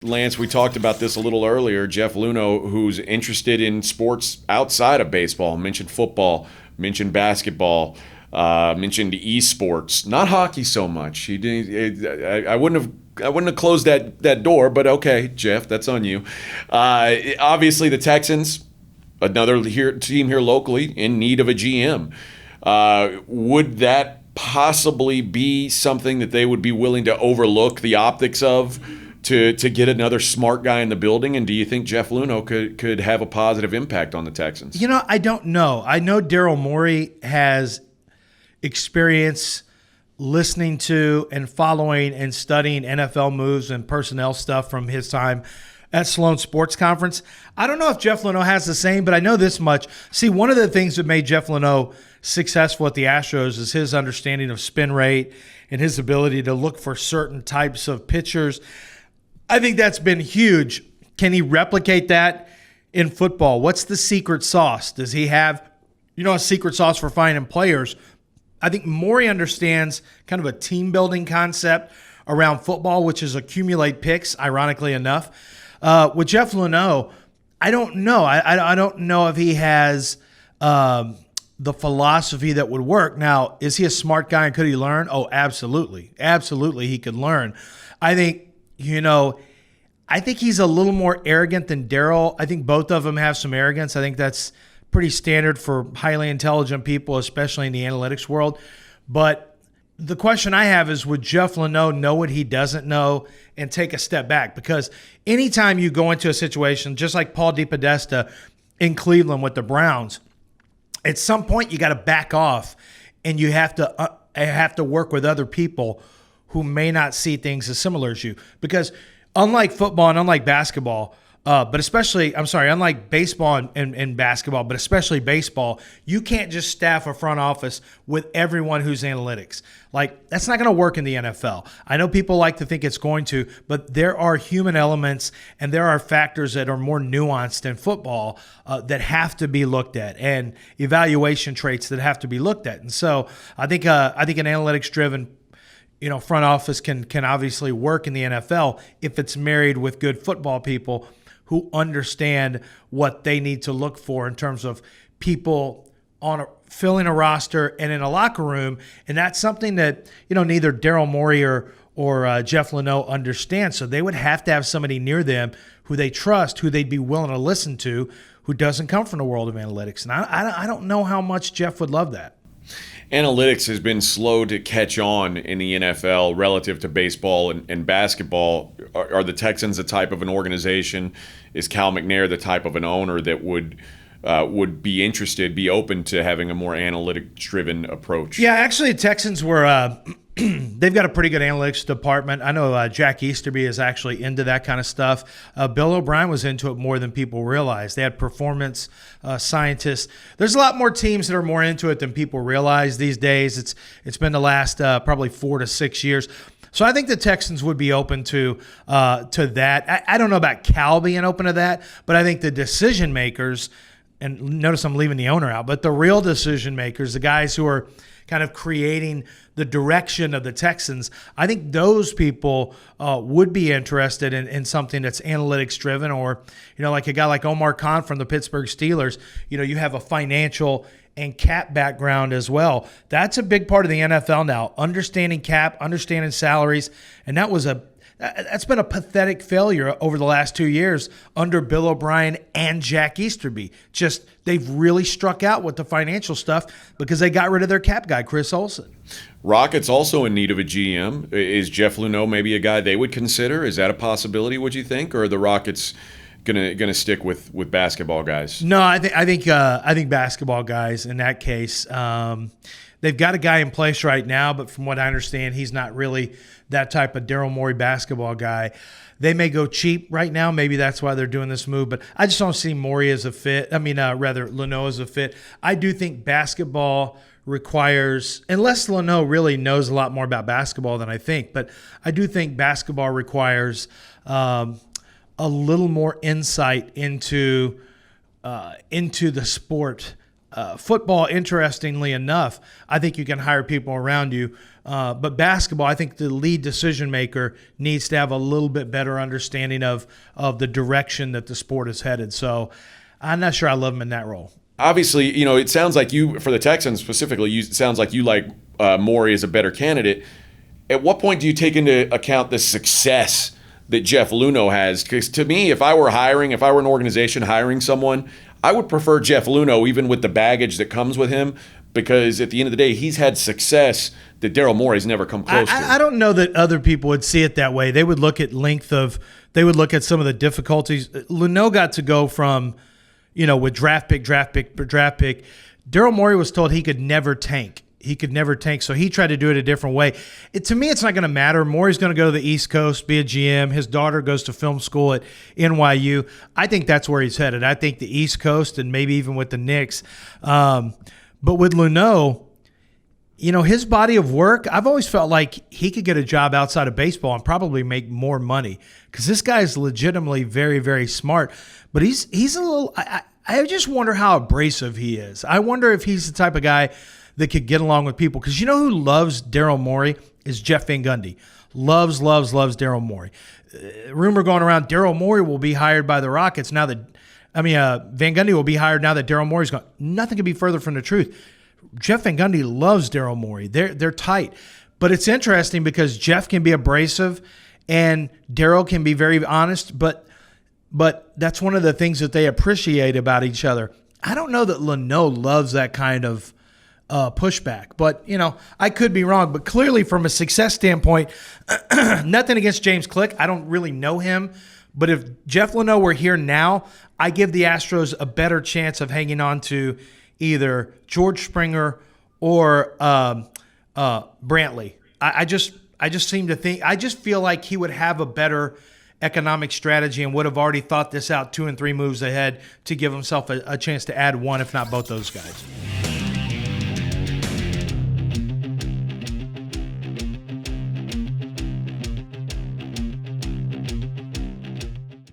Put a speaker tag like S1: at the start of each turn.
S1: Lance, we talked about this a little earlier. Jeff Luhnow, who's interested in sports outside of baseball, mentioned football, mentioned basketball, mentioned esports, not hockey so much. He didn't. I wouldn't have closed that door, but okay, Jeff, that's on you. Obviously, the Texans, another team here locally, in need of a GM. Would that possibly be something that they would be willing to overlook the optics of to get another smart guy in the building? And do you think Jeff Luhnow could have a positive impact on the Texans?
S2: I don't know. I know Daryl Morey has experience listening to and following and studying NFL moves and personnel stuff from his time at Sloan Sports Conference. I don't know if Jeff Luhnow has the same, but I know this much. See, one of the things that made Jeff Luhnow successful at the Astros is his understanding of spin rate and his ability to look for certain types of pitchers. I think that's been huge. Can he replicate that in football? What's the secret sauce? Does he have, a secret sauce for finding players? I think Morey understands kind of a team building concept around football, which is accumulate picks, ironically enough. With Jeff Luhnow, I don't know. I don't know if he has the philosophy that would work. Now, is he a smart guy and could he learn? Oh, absolutely. Absolutely, he could learn. I think, I think he's a little more arrogant than Daryl. I think both of them have some arrogance. I think that's pretty standard for highly intelligent people, especially in the analytics world. But the question I have is, would Jeff Luhnow know what he doesn't know and take a step back? Because anytime you go into a situation, just like Paul DePodesta in Cleveland with the Browns, at some point you got to back off and you have to work with other people who may not see things as similar as you. Because unlike football and unlike basketball, unlike baseball and basketball, but especially baseball, you can't just staff a front office with everyone who's analytics. Like, that's not going to work in the NFL. I know people like to think it's going to, but there are human elements and there are factors that are more nuanced than football that have to be looked at, and evaluation traits that have to be looked at. And so I think an analytics-driven front office can obviously work in the NFL if it's married with good football people who understand what they need to look for in terms of people filling a roster and in a locker room. And that's something that, neither Daryl Morey or Jeff Luhnow understand. So they would have to have somebody near them who they trust, who they'd be willing to listen to, who doesn't come from the world of analytics. And I don't know how much Jeff would love that.
S1: Analytics has been slow to catch on in the NFL relative to baseball and basketball. Are the Texans the type of an organization? Is Cal McNair the type of an owner that would be open to having a more analytics-driven approach? Yeah,
S2: actually, the Texans were they've got a pretty good analytics department. I know Jack Easterby is actually into that kind of stuff. Bill O'Brien was into it more than people realize. They had performance scientists. There's a lot more teams that are more into it than people realize these days. It's been the last probably 4 to 6 years. So I think the Texans would be open to that. I don't know about Cal being open to that, but I think the decision makers, and notice I'm leaving the owner out, but the real decision makers, the guys who are kind of creating the direction of the Texans, I think those people would be interested in something that's analytics driven, or, like a guy like Omar Khan from the Pittsburgh Steelers, you have a financial and cap background as well. That's a big part of the NFL now, understanding cap, understanding salaries, and that's been a pathetic failure over the last 2 years under Bill O'Brien and Jack Easterby. Just, they've really struck out with the financial stuff because they got rid of their cap guy, Chris Olsen.
S1: Rockets also in need of a GM. Is Jeff Luhnow maybe a guy they would consider? Is that a possibility, would you think? Or are the Rockets gonna stick with basketball guys?
S2: No, I think basketball guys in that case. They've got a guy in place right now, but from what I understand, he's not really that type of Daryl Morey basketball guy. They may go cheap right now. Maybe that's why they're doing this move, but I just don't see Morey as a fit. Luhnow as a fit. I do think basketball requires, unless Luhnow really knows a lot more about basketball than I think, but I do think basketball requires a little more insight into the sport football, interestingly enough, I think you can hire people around you. But basketball, I think the lead decision maker needs to have a little bit better understanding of the direction that the sport is headed. So I'm not sure I love him in that role.
S1: Obviously, it sounds like you, for the Texans specifically, it sounds like you like Morey as a better candidate. At what point do you take into account the success that Jeff Luhnow has? Because to me, if I were an organization hiring someone, I would prefer Jeff Luhnow, even with the baggage that comes with him, because at the end of the day, he's had success that Daryl Morey's never come close to.
S2: I don't know that other people would see it that way. They would look at they would look at some of the difficulties. Luhnow got to go from, with draft pick. Daryl Morey was told he could never tank. So he tried to do it a different way. To me, it's not going to matter. Morey's going to go to the East Coast, be a GM. His daughter goes to film school at NYU. I think that's where he's headed. I think the East Coast and maybe even with the Knicks. But with Luhnow, his body of work, I've always felt like he could get a job outside of baseball and probably make more money because this guy is legitimately very, very smart. But he's a little – I just wonder how abrasive he is. I wonder if he's the type of guy – that could get along with people. Because who loves Daryl Morey is Jeff Van Gundy. Loves Daryl Morey. Rumor going around, Daryl Morey will be hired by the Rockets now that Van Gundy will be hired now that Daryl Morey's gone. Nothing could be further from the truth. Jeff Van Gundy loves Daryl Morey. They're tight. But it's interesting because Jeff can be abrasive and Daryl can be very honest, but that's one of the things that they appreciate about each other. I don't know that Luhnow loves that kind of pushback. But, I could be wrong. But clearly from a success standpoint, nothing against James Click. I don't really know him. But if Jeff Luhnow were here now, I give the Astros a better chance of hanging on to either George Springer or Brantley. I just seem to think – I just feel like he would have a better economic strategy and would have already thought this out 2 and 3 moves ahead to give himself a chance to add one, if not both those guys.